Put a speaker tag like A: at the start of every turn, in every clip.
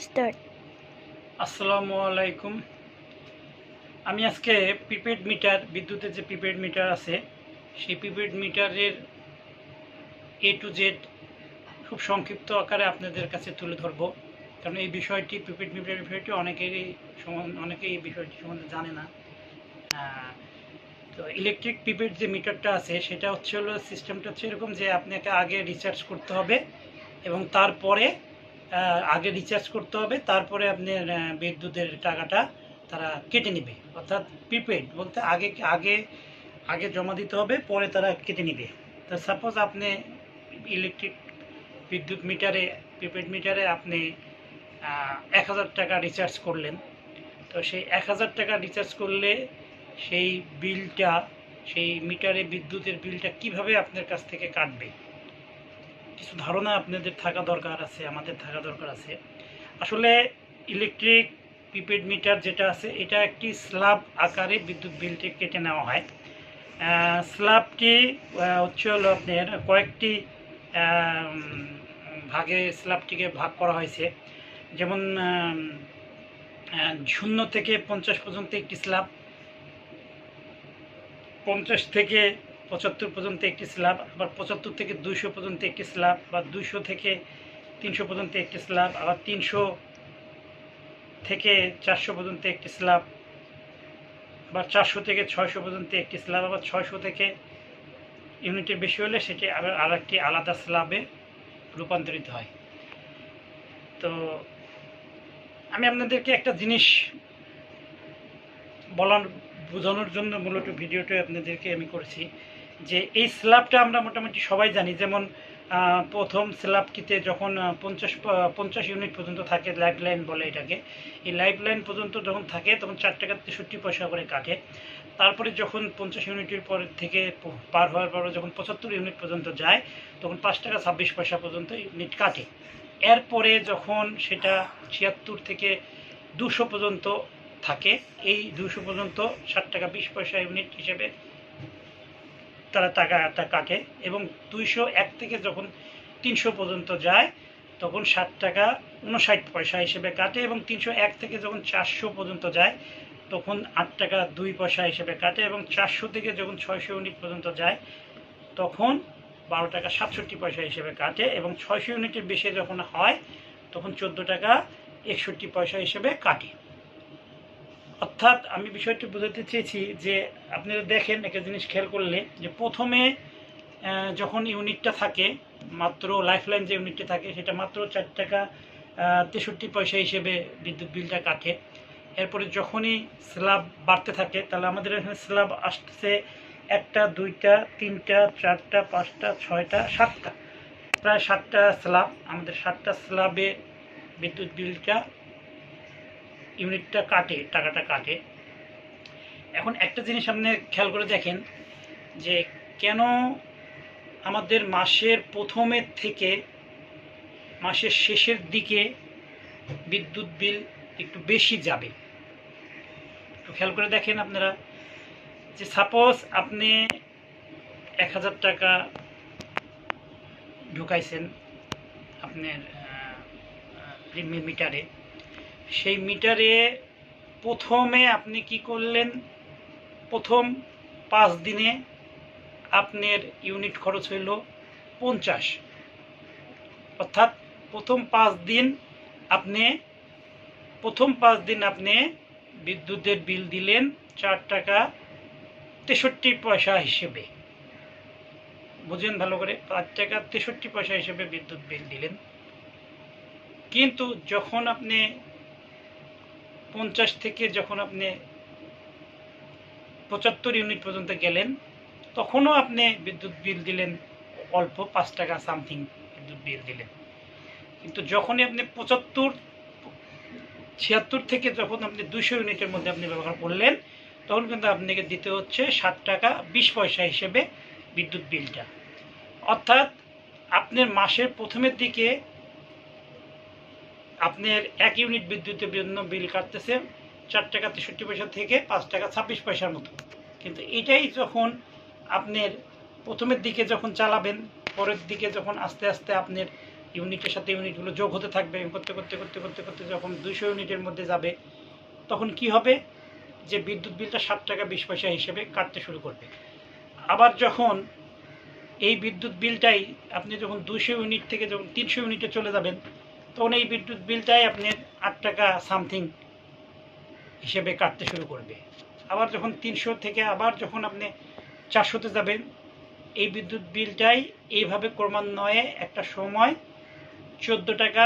A: Start.
B: আসসালামু আলাইকুম। আমি আজকে প্রিপেড মিটার, বিদ্যুতের যে প্রিপেড মিটার আছে সেই প্রিপেড মিটারের এ টু জেড খুব সংক্ষিপ্ত আকারে আপনাদের কাছে তুলে ধরব। কারণ এই বিষয়টি, প্রিপেড মিটারের বিষয়টি অনেকেই এই বিষয়টি সম্বন্ধে জানে না। তো ইলেকট্রিক প্রিপেড যে মিটারটা আছে সেটা হলো সিস্টেমটা হচ্ছে এরকম যে আপনাকে আগে রিচার্জ করতে হবে এবং তারপরে আগে রিচার্জ করতে হবে, তারপরে আপনার বিদ্যুতের টাকাটা তারা কেটে নেবে। অর্থাৎ প্রিপেড বলতে আগে আগে আগে জমা দিতে হবে, পরে তারা কেটে নেবে। তো সাপোজ আপনি ইলেকট্রিক বিদ্যুৎ মিটারে, প্রিপেড মিটারে আপনি 1000 টাকা রিচার্জ করলেন। তো সেই 1000 টাকা রিচার্জ করলে সেই বিলটা, সেই মিটারে বিদ্যুতের বিলটা কিভাবে আপনার কাছ থেকে কাটবে কিছু ধারণা আপনাদের থাকা দরকার আছে, আমাদের থাকা দরকার আছে। আসলে ইলেকট্রিক প্রিপেড মিটার যেটা আছে এটা একটি স্ল্যাব আকারে বিদ্যুৎ বিলটি কেটে নেওয়া হয়। স্ল্যাবটি হলো আপনার কয়েকটি ভাগে স্ল্যাবটিকে ভাগ করা হয়েছে। যেমন 0 থেকে 50 পর্যন্ত একটি স্ল্যাব, 50 থেকে 75 পর্যন্ত একটি স্ল্যাব, আবার 75 থেকে 200 পর্যন্ত একটি স্ল্যাব, বা 200 থেকে 300 পর্যন্ত একটি স্ল্যাব, আবার 300 থেকে 400 পর্যন্ত একটি স্ল্যাব, আবার 400 থেকে 600 পর্যন্ত একটি স্ল্যাব, আবার 600 থেকে ইউনিটের বেশি হলে সেটি আবার আরেকটি আলাদা স্ল্যাবে রূপান্তরিত হয়। তো আমি আপনাদেরকে একটা জিনিস বোঝানোর জন্য মূলত ভিডিওটা আপনাদেরকে আমি করেছি যে এই স্ল্যাবটা আমরা মোটামুটি সবাই জানি। যেমন প্রথম স্ল্যাবটিতে যখন 50 ইউনিট পর্যন্ত থাকে, লাইফ লাইন বলে এটাকে, এই লাইফ লাইন পর্যন্ত যখন থাকে তখন 4 টাকা 63 পয়সা করে কাটে। তারপরে যখন 50 ইউনিটের পর থেকে পার হওয়ার পর যখন 75 ইউনিট পর্যন্ত যায় তখন 5 টাকা 26 পয়সা পর্যন্ত ইউনিট কাটে। এরপরে যখন সেটা 76 থেকে 200 পর্যন্ত থাকে, এই 200 পর্যন্ত 60 টাকা 20 পয়সা ইউনিট হিসেবে তারা টাকাটা কাটে। এবং 201 থেকে যখন 300 পর্যন্ত যায় তখন 60 টাকা 59 পয়সা হিসেবে কাটে। এবং 301 থেকে যখন 400 পর্যন্ত যায় তখন 8 টাকা 2 পয়সা হিসেবে কাটে। এবং 400 থেকে যখন 600 ইউনিট পর্যন্ত যায় তখন 12 টাকা 67 পয়সা হিসেবে কাটে। এবং 600 ইউনিটের বেশি যখন হয় তখন 14 টাকা 61 পয়সা হিসেবে কাটে। অর্থাৎ আমি বিষয়টি বোঝাতে চেয়েছি যে আপনারা দেখেন, একটা জিনিস খেয়াল করলে যে প্রথমে যখন ইউনিটটা থাকে, মাত্র লাইফলাইন যে ইউনিটটা থাকে সেটা মাত্র 4 টাকা 63 পয়সা হিসেবে বিদ্যুৎ বিলটা কাটে। এরপরে যখনই স্ল্যাব বাড়তে থাকে তাহলে আমাদের এখানে স্ল্যাব আসছে 1টা 2টা 3টা 4টা 5টা 6টা 7টা, প্রায় 7টা স্ল্যাব। আমাদের 7টা স্ল্যাবে বিদ্যুৎ বিলটা, ইউনিটটা কাটে, টাকাটা কাটে। এখন একটা জিনিস আপনি খেয়াল করে দেখেন যে কেন আমাদের মাসের প্রথমের থেকে মাসের শেষের দিকে বিদ্যুৎ বিল একটু বেশি যাবে। একটু খেয়াল করে দেখেন আপনারা যে সাপোজ আপনি 1000 টাকা ঢুকাইছেন আপনার মিটারে, সেই মিটারে প্রথমে আপনি কি করলেন, প্রথম 5 দিনে আপনার ইউনিট খরচ হইল 50। অর্থাৎ প্রথম 5 দিন আপনি বিদ্যুতের বিল দিলেন 4 টাকা 63 পয়সা হিসেবে। বুঝেন ভালো করে, 5 টাকা 63 পয়সা হিসেবে বিদ্যুৎ বিল দিলেন। কিন্তু যখন আপনি 50 থেকে যখন আপনি 75 ইউনিট পর্যন্ত গেলেন তখনও আপনি বিদ্যুৎ বিল দিলেন অল্প, 5 টাকা সামথিং বিদ্যুৎ বিল দিলেন। কিন্তু যখনই আপনি 76 থেকে যখন আপনি 200 ইউনিটের মধ্যে আপনি ব্যবহার করলেন তখন কিন্তু আপনাকে দিতে হচ্ছে 7 টাকা 20 পয়সা হিসেবে বিদ্যুৎ বিলটা। অর্থাৎ আপনার মাসের প্রথমের দিকে আপনার 1 ইউনিট বিদ্যুতের জন্য বিল কাটতেছে 4 টাকা 63 পয়সা থেকে 5 টাকা 26 পয়সার মতো। কিন্তু এটাই যখন আপনার প্রথমের দিকে যখন চালাবেন, পরের দিকে যখন আস্তে আস্তে আপনার ইউনিটের সাথে ইউনিটগুলো যোগ হতে থাকবে, করতে করতে করতে করতে করতে যখন 200 ইউনিটের মধ্যে যাবে তখন কি হবে, যে বিদ্যুৎ বিলটা 7 টাকা 20 পয়সা হিসেবে কাটতে শুরু করবে। আবার যখন এই বিদ্যুৎ বিলটাই আপনি যখন 200 ইউনিট থেকে যখন 300 ইউনিটে চলে যাবেন তখন এই বিদ্যুৎ বিলটাই আপনার 8 টাকা সামথিং হিসেবে কাটতে শুরু করবে। আবার যখন 300 থেকে আবার যখন আপনি 400তে যাবেন এই বিদ্যুৎ বিলটাই এইভাবে ক্রমান্বয়ে একটা সময় 14 টাকা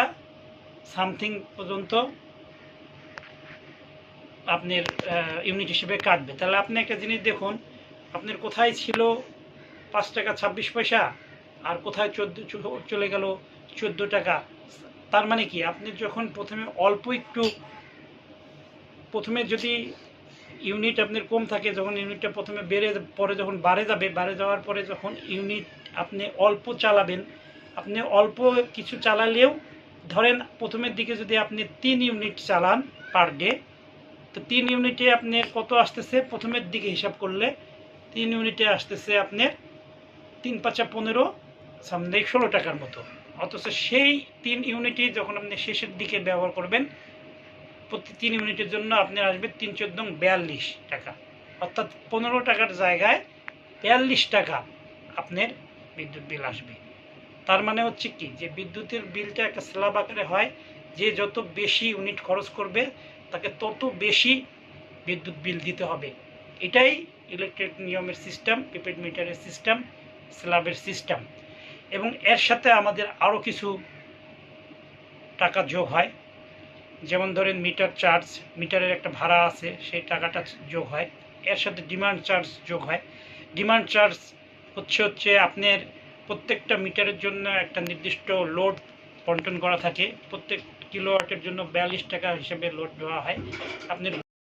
B: সামথিং পর্যন্ত আপনার ইউনিট হিসেবে কাটবে। তাহলে আপনি একটা জিনিস দেখুন, আপনার কোথায় ছিল 5 টাকা 26 পয়সা আর কোথায় চলে গেল 14 টাকা। তার মানে কি, আপনি যখন প্রথমে অল্প একটু প্রথমে যদি ইউনিট আপনার কম থাকে, যখন ইউনিটটা প্রথমে বেড়ে পরে যখন বাড়ে যাবে, বাড়ে যাওয়ার পরে যখন ইউনিট আপনি অল্প চালাবেন, আপনি অল্প কিছু চালালেও ধরেন প্রথমের দিকে যদি আপনি 3 ইউনিট চালান পার ডে, তো 3 ইউনিটে আপনার কত আসতেছে, প্রথমের দিকে হিসাব করলে 3 ইউনিটে আসতেছে আপনার 3 5 15 সামথিং 16 টাকার মতো। অথচ সেই 3 ইউনিটই যখন আপনি শেষের দিকে ব্যবহার করবেন প্রতি 3 ইউনিটের জন্য আপনার আসবে 3 14 42 টাকা, অর্থাৎ 15 টাকার জায়গায় 42 টাকা আপনার বিদ্যুৎ বিল আসবে। তার মানে হচ্ছে কি, যে বিদ্যুতের বিলটা একটা স্ল্যাব আকারে হয়, যে যত বেশি ইউনিট খরচ করবে তাকে তত বেশি বিদ্যুৎ বিল দিতে হবে। এটাই ইলেকট্রিক নিয়মের সিস্টেম, প্রিপেড মিটারের সিস্টেম, স্ল্যাবের সিস্টেম। এবং এর সাথে আমাদের আরও কিছু টাকা যোগ হয়, যেমন ধরেন মিটার চার্জ, মিটারের একটা ভাড়া আছে সেই টাকাটা যোগ হয়, এর সাথে ডিমান্ড চার্জ যোগ হয়। ডিমান্ড চার্জ হচ্ছে আপনার প্রত্যেকটা মিটারের জন্য একটা নির্দিষ্ট লোড বন্টন করা থাকে, প্রত্যেক কিলোওয়াটের জন্য 42 টাকা হিসেবে লোড দেওয়া হয়। আপনার